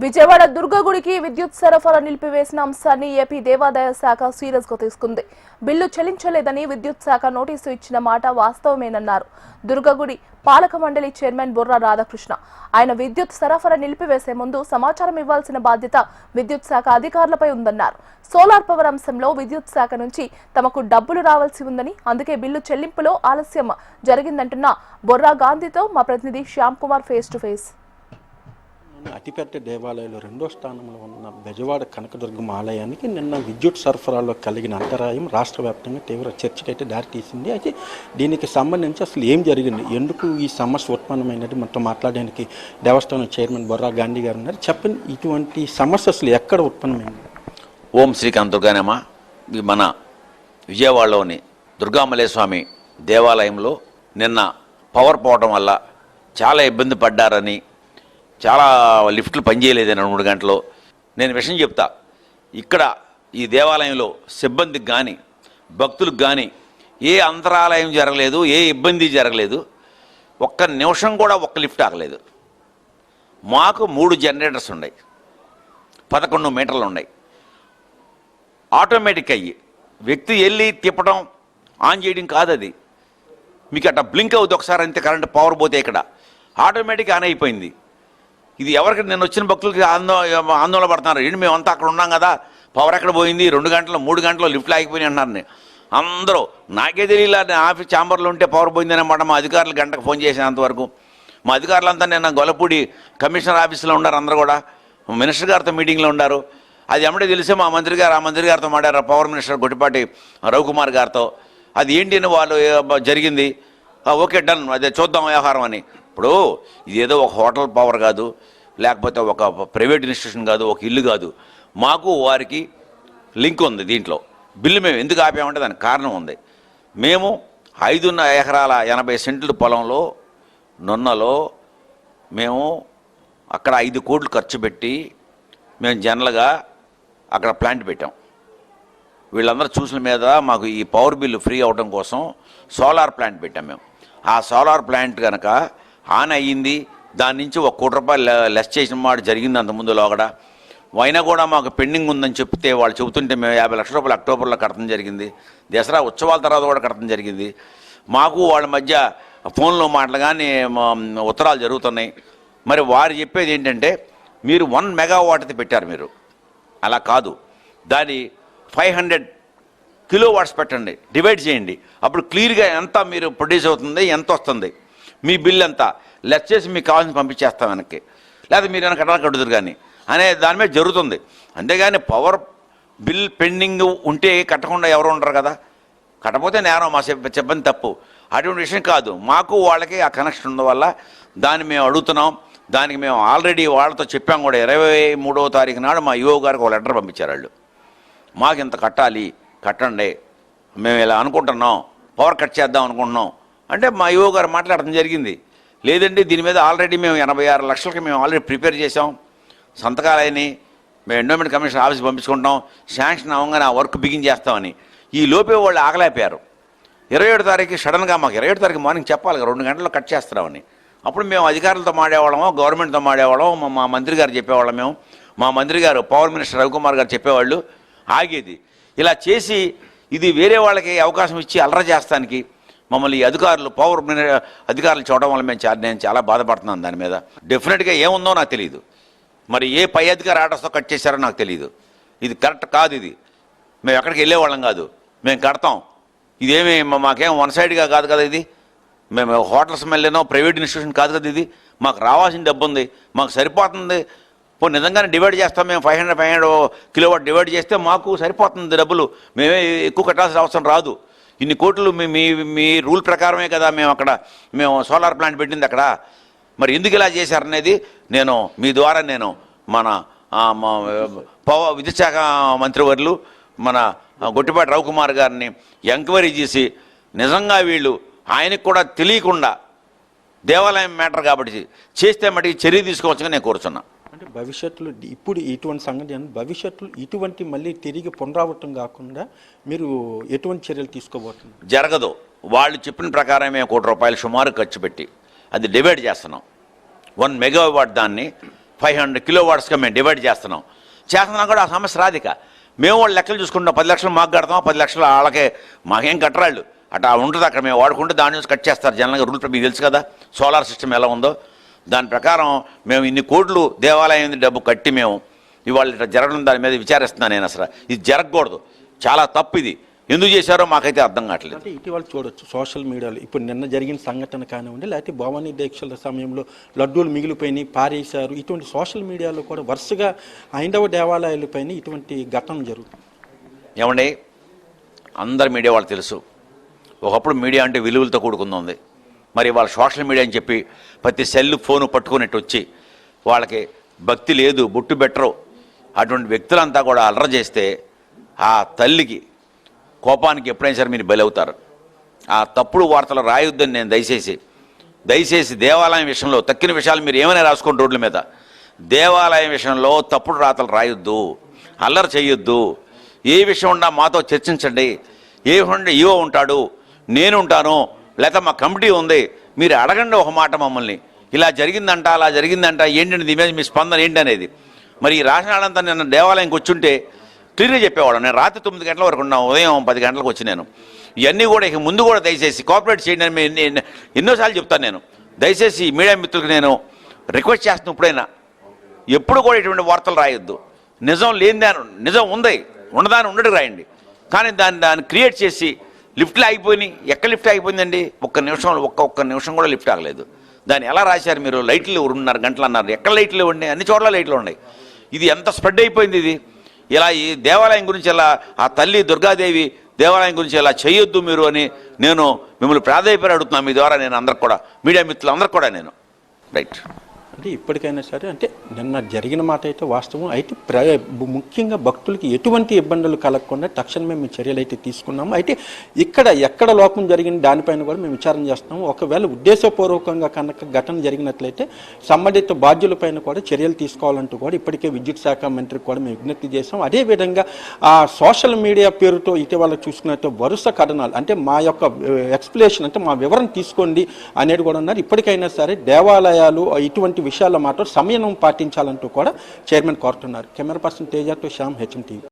విజయవాడ దుర్గగుడికి విద్యుత్ సరఫరా నిలిపివేసిన అంశాన్ని ఏపీ దేవాదాయ శాఖ సీరియస్ గా తీసుకుంది. బిల్లు చెల్లించలేదని విద్యుత్ శాఖ నోటీసు ఇచ్చిన మాట వాస్తవమేనన్నారు దుర్గగుడి పాలక మండలి చైర్మన్ బొర్రా రాధాకృష్ణ. ఆయన విద్యుత్ సరఫరా నిలిపివేసే ముందు సమాచారం ఇవ్వాల్సిన బాధ్యత విద్యుత్ శాఖ అధికారులపై ఉందన్నారు. సోలార్ పవర్ అంశంలో విద్యుత్ శాఖ నుంచి తమకు డబ్బులు రావాల్సి ఉందని, అందుకే బిల్లు చెల్లింపులో ఆలస్యం జరిగిందంటున్న బొర్రా గాంధీతో మా ప్రతినిధి Shyam Kumar face to face. అతిపెద్ద దేవాలయంలో రెండో స్థానంలో ఉన్న బెజవాడ కనకదుర్గమ్మ ఆలయానికి నిన్న విద్యుత్ సరఫరాలో కలిగిన అంతరాయం రాష్ట్ర వ్యాప్తంగా తీవ్ర చర్చకైతే దారితీసింది. అయితే దీనికి సంబంధించి అసలు ఏం జరిగింది, ఎందుకు ఈ సమస్య ఉత్పన్నమైనది మనతో మాట్లాడడానికి దేవస్థానం చైర్మన్ బొర్రా గాంధీ గారు ఉన్నారు. చెప్పండి, ఇటువంటి సమస్య అసలు ఎక్కడ ఉత్పన్నమైంది? ఓం శ్రీకాంత్ దుర్గానమ్మ. మన విజయవాడలోని దుర్గామలే స్వామి దేవాలయంలో నిన్న పవర్ పోవడం వల్ల చాలా ఇబ్బంది పడ్డారని, చాలా లిఫ్ట్లు పనిచేయలేదని 3 గంటలు. నేను విషయం చెప్తా, ఇక్కడ ఈ దేవాలయంలో సిబ్బందికి కానీ భక్తులకు కానీ ఏ అంతరాలయం జరగలేదు, ఏ ఇబ్బంది జరగలేదు. ఒక్క నిమిషం కూడా ఒక్క లిఫ్ట్ ఆగలేదు. మాకు 3 జనరేటర్స్ ఉన్నాయి, 11 మీటర్లు ఉన్నాయి. ఆటోమేటిక్ అయ్యి వ్యక్తి వెళ్ళి తిప్పడం ఆన్ చేయడం కాదు, అది మీకు అట్లా బ్లింక్ అవుతుంది ఒకసారి అంతే. కరెంట్ పవర్ పోతే ఇక్కడ ఆటోమేటిక్ ఆన్ అయిపోయింది. ఇది ఎవరికి నేను వచ్చిన భక్తులకి ఆందోళన పడుతున్నారు. ఏంటి మేమంతా అక్కడ ఉన్నాం కదా, పవర్ ఎక్కడ పోయింది, 2 గంటలు 3 గంటలు లిఫ్ట్లు ఆగిపోయినాయి అంటున్నారు. అందరూ నాకే తెలియలా, నేను ఆఫీస్ ఛాంబర్లో ఉంటే పవర్ పోయిందని అన్నమాట. మా అధికారులు గంటకు ఫోన్ చేసేంతవరకు మా అధికారులంతా నేను గొల్లపూడి కమిషనర్ ఆఫీస్లో ఉన్నారు, అందరూ కూడా మినిస్టర్ గారితో మీటింగ్లో ఉన్నారు. అది ఎమ్మడే తెలిసే మా మంత్రి గారు ఆ మంత్రి గారితో మాట్లాడారు, పవర్ మినిస్టర్ గొట్టిపాటి రవికుమార్ గారితో. అది ఏంటి అని వాళ్ళు జరిగింది, ఓకే డన్, అదే చూద్దాం వ్యవహారం అని. ఇప్పుడు ఇదేదో ఒక హోటల్ పవర్ కాదు, లేకపోతే ఒక ప్రైవేట్ ఇన్స్టిట్యూషన్ కాదు, ఒక ఇల్లు కాదు. మాకు వారికి లింక్ ఉంది. దీంట్లో బిల్లు మేము ఎందుకు ఆపామంటే దానికి కారణం ఉంది. మేము 5 ఎకరాల 80 సెంట్ల పొలంలో నున్నలో మేము అక్కడ 5 కోట్లు ఖర్చు పెట్టి మేము జనరల్గా అక్కడ ప్లాంట్ పెట్టాం. వీళ్ళందరూ చూసిన మీద మాకు ఈ పవర్ బిల్లు ఫ్రీ అవడం కోసం సోలార్ ప్లాంట్ పెట్టాం మేము. ఆ సోలార్ ప్లాంట్ కనుక ఆన్ అయ్యింది, దాని నుంచి 1 కోటి రూపాయలు లెస్ చేసిన మాట జరిగింది అంతకుముందు లోగడ. అయినా కూడా మాకు పెండింగ్ ఉందని చెప్తే వాళ్ళు చెబుతుంటే మేము 50 లక్షల రూపాయలు అక్టోబర్లో కట్టడం జరిగింది. దసరా ఉత్సవాల తర్వాత కూడా కట్టడం జరిగింది. మాకు వాళ్ళ మధ్య ఫోన్లో మాటలు కానీ ఉత్తరాలు జరుగుతున్నాయి. మరి వారు చెప్పేది ఏంటంటే మీరు 1 మెగావాట్ది పెట్టారు, మీరు అలా కాదు, దాని 500 కిలోవాట్స్ పెట్టండి, డివైడ్ చేయండి, అప్పుడు క్లియర్గా ఎంత మీరు ప్రొడ్యూస్ అవుతుంది, ఎంత వస్తుంది, మీ బిల్ ఎంత లెస్ చేసి మీకు కావాల్సిన పంపించేస్తాం వెనక్కి, లేదా మీరు వెనక కట్టాలి కడుదురు కానీ అనే దాని మీద జరుగుతుంది. అంతేగాని పవర్ బిల్ పెండింగ్ ఉంటే కట్టకుండా ఎవరు ఉండరు కదా, కట్టపోతే నేరం, మా సిబ్బంది తప్పు. అటువంటి విషయం కాదు. మాకు వాళ్ళకి ఆ కనెక్షన్ ఉన్న వల్ల దాన్ని మేము అడుగుతున్నాం. దానికి మేము ఆల్రెడీ వాళ్ళతో చెప్పాం కూడా. 23వ తారీఖు నాడు మా యువ గారికి ఒక లెటర్ పంపించారు వాళ్ళు, మాకు ఇంత కట్టాలి, కట్టండి, మేము ఇలా అనుకుంటున్నాం, పవర్ కట్ చేద్దాం అనుకుంటున్నాం అంటే మా యువ గారు మాట్లాడటం జరిగింది. లేదండి దీని మీద ఆల్రెడీ మేము 86 లక్షలకి మేము ఆల్రెడీ ప్రిపేర్ చేసాం, సంతకాలని మేము ఎండోమెంట్ కమిషన్ ఆఫీస్ పంపించుకుంటాం, శాంక్షన్ అవ్వగానే ఆ వర్క్ బిగిన్ చేస్తామని. ఈ లోపే వాళ్ళు ఆగలేపారు. 27వ తారీఖు సడన్గా మాకు 27వ తారీఖు మార్నింగ్ చెప్పాలి, 2 గంటల్లో కట్ చేస్తున్నామని. అప్పుడు మేము అధికారులతో మాడేవాళ్ళము, గవర్నమెంట్తో మాడేవాళ్ళం, మా మంత్రి గారు చెప్పేవాళ్ళం. మేము మా మంత్రి గారు పవర్ మినిస్టర్ రవికుమార్ గారు చెప్పేవాళ్ళు. ఆగేది ఇలా చేసి ఇది వేరే వాళ్ళకి అవకాశం ఇచ్చి అల్లరి చేస్తానికి మమ్మల్ని అధికారులు అధికారులు చూడడం వల్ల నేను చాలా బాధపడుతున్నాను. దాని మీద డెఫినెట్గా ఏముందో నాకు తెలియదు. మరి ఏ పై అధికారి ఆర్డర్స్తో కట్ చేశారో నాకు తెలియదు. ఇది కరెక్ట్ కాదు. ఇది మేము ఎక్కడికి వెళ్ళేవాళ్ళం కాదు, మేము కడతాం. ఇదేమి మాకేం వన్ సైడ్గా కాదు కదా, ఇది మేము హోటల్స్ వెళ్ళినో ప్రైవేట్ ఇన్స్టిట్యూషన్ కాదు కదా, ఇది మాకు రావాల్సిన డబ్బు ఉంది, మాకు సరిపోతుంది. పోనీ నిజంగానే డివైడ్ చేస్తాం మేము, 500 కిలోవాట్ డివైడ్ చేస్తే మాకు సరిపోతుంది డబ్బులు, మేమే ఎక్కువ కట్టాల్సిన అవసరం రాదు. ఇన్ని కోట్లు మీ రూల్ ప్రకారమే కదా మేము సోలార్ ప్లాంట్ పెట్టింది అక్కడ. మరి ఎందుకు ఇలా చేశారనేది నేను మీ ద్వారా మన విద్యుత్ శాఖ మంత్రివర్యులు మన గొట్టిపాటి రవికుమార్ గారిని ఎంక్వైరీ చేసి నిజంగా వీళ్ళు ఆయనకు కూడా తెలియకుండా దేవాలయం మ్యాటర్ కాబట్టి చేస్తే మటుకు చర్య తీసుకోవచ్చుగా నేను కోరుతున్నా. అంటే భవిష్యత్తులో ఇప్పుడు ఇటువంటి సంగతి భవిష్యత్తులో ఇటువంటి మళ్ళీ తిరిగి పునరావృతం కాకుండా మీరు ఎటువంటి చర్యలు తీసుకోబోతున్నారు? జరగదు. వాళ్ళు చెప్పిన ప్రకారమే 1 కోటి రూపాయలు సుమారు ఖర్చు పెట్టి అది డివైడ్ చేస్తున్నాం. 1 మెగావాట్ దాన్ని 500 కిలోవాట్స్గా మేము డివైడ్ చేస్తున్నాం కూడా ఆ సమస్య రాదిక. మేము వాళ్ళు లెక్కలు చూసుకుంటాం, 10 లక్షలు మాకు కడతాం, 10 లక్షలు వాళ్ళకే, మాకేం కట్టరాళ్ళు అట్లా ఉంటుంది. అక్కడ మేము వాడుకుంటే దాని నుంచి కట్ చేస్తారు జనరల్గా రూల్. మీకు తెలుసు కదా సోలార్ సిస్టమ్ ఎలా ఉందో. దాని ప్రకారం మేము ఇన్ని కోట్లు దేవాలయం డబ్బు కట్టి మేము ఇవాళ ఇట్లా జరగడం దాని మీద విచారిస్తున్నాను నేను. అసలు ఇది జరగకూడదు, చాలా తప్పు. ఇది ఎందుకు చేశారో మాకైతే అర్థం కావట్లేదు. అంటే ఇటీవల చూడొచ్చు సోషల్ మీడియాలో ఇప్పుడు నిన్న జరిగిన సంఘటన కానివ్వండి, లేకపోతే భవానీ దీక్షల సమయంలో లడ్డూలు మిగిలిపోయినాయి పారేశారు, ఇటువంటి సోషల్ మీడియాలో కూడా వరుసగా హైందవ దేవాలయాలపైన ఇటువంటి ఘటనలు జరుగుతుంది. ఏమండి, అందరు మీడియా వాళ్ళు తెలుసు, ఒకప్పుడు మీడియా అంటే విలువలతో కూడుకుంది. మరి వాళ్ళ సోషల్ మీడియా అని చెప్పి ప్రతి సెల్ ఫోను పట్టుకునేట్టు వచ్చి వాళ్ళకి భక్తి లేదు, బొట్టు బెట్టరు, అటువంటి వ్యక్తులంతా కూడా అలర చేస్తే ఆ తల్లికి కోపానికి ఎప్పుడైనా సరే మీరు బలవుతారు. ఆ తప్పుడు వార్తలు రాయొద్దని నేను దయచేసి దేవాలయం విషయంలో తక్కిన విషయాలు మీరు ఏమైనా రాసుకోండి రోడ్ల మీద, దేవాలయం విషయంలో తప్పుడు రాతలు రాయొద్దు, అల్లరి చేయొద్దు. ఏ విషయం ఉన్నా మాతో చర్చించండి. ఏ విషయం ఈవో ఉంటాడు, నేను ఉంటాను, లేకపోతే మా కమిటీ ఉంది, మీరు అడగండి ఒక మాట మమ్మల్ని, ఇలా జరిగిందంట అలా జరిగిందంట, ఏంటంటే దీని మీద మీ స్పందన ఏంటి అనేది. మరి ఈ రాసినాడంతా నిన్న దేవాలయంకి వచ్చుంటే క్లియర్గా చెప్పేవాడు. నేను రాత్రి 9 గంటల వరకు ఉన్నాను, ఉదయం 10 గంటలకు వచ్చి నేను ఇవన్నీ కూడా ఇక ముందు కూడా దయచేసి కోఆపరేట్ చేయండి అని ఎన్నోసార్లు చెప్తాను. నేను దయచేసి మీడియా మిత్రులకు నేను రిక్వెస్ట్ చేస్తున్నాను, ఇప్పుడైనా ఎప్పుడు కూడా ఇటువంటి వార్తలు రాయొద్దు. నిజం లేనిదాని నిజం ఉంది, ఉన్నదాన్ని ఉండడు రాయండి. కానీ దాన్ని క్రియేట్ చేసి లిఫ్ట్లు ఆగిపోయినాయి. ఎక్కడ లిఫ్ట్ ఆగిపోయిందండి? ఒక్క నిమిషం కూడా లిఫ్ట్ ఆగలేదు. దాన్ని ఎలా రాశారు మీరు? లైట్లు 2.5 గంటలు అన్నారు, ఎక్కడ లైట్లు ఉన్నాయి? అన్ని చోట్ల లైట్లు ఉన్నాయి. ఇది ఎంత స్ప్రెడ్ అయిపోయింది ఇది. ఇలా ఈ దేవాలయం గురించి ఇలా ఆ తల్లి దుర్గాదేవి దేవాలయం గురించి ఇలా చేయొద్దు మీరు అని నేను మిమ్మల్ని ప్రాధాన్యపడి అడుగుతున్నాను మీ ద్వారా. నేను అందరికి కూడా మీడియా మిత్రులందరికీ కూడా నేను రైట్ అంటే ఇప్పటికైనా సరే అంటే నిన్న జరిగిన మాట అయితే వాస్తవం. అయితే ముఖ్యంగా భక్తులకి ఎటువంటి ఇబ్బందులు కలగకుండా తక్షణమే మేము చర్యలు అయితే తీసుకున్నాము. అయితే ఎక్కడ లోపం జరిగింది దానిపైన కూడా మేము విచారణ చేస్తున్నాము. ఒకవేళ ఉద్దేశపూర్వకంగా కనుక ఘటన జరిగినట్లయితే సంబంధిత బాధ్యులపైన కూడా చర్యలు తీసుకోవాలంటూ కూడా ఇప్పటికే విద్యుత్ శాఖ మంత్రికి కూడా మేము విజ్ఞప్తి చేస్తాం. అదేవిధంగా ఆ సోషల్ మీడియా పేరుతో ఇటీవల చూసుకున్నట్టు వరుస కథనాలు అంటే మా యొక్క ఎక్స్ప్లెనేషన్ అంటే మా వివరణ తీసుకోండి అనేది కూడా ఉన్నారు. ఇప్పటికైనా సరే దేవాలయాలు ఇటువంటి విషయాల్లో మాత్రం సంయమనం పాటించాలంటూ కూడా చైర్మన్ కోరుతున్నారు. Camera person Teja to Shyam, HM TV.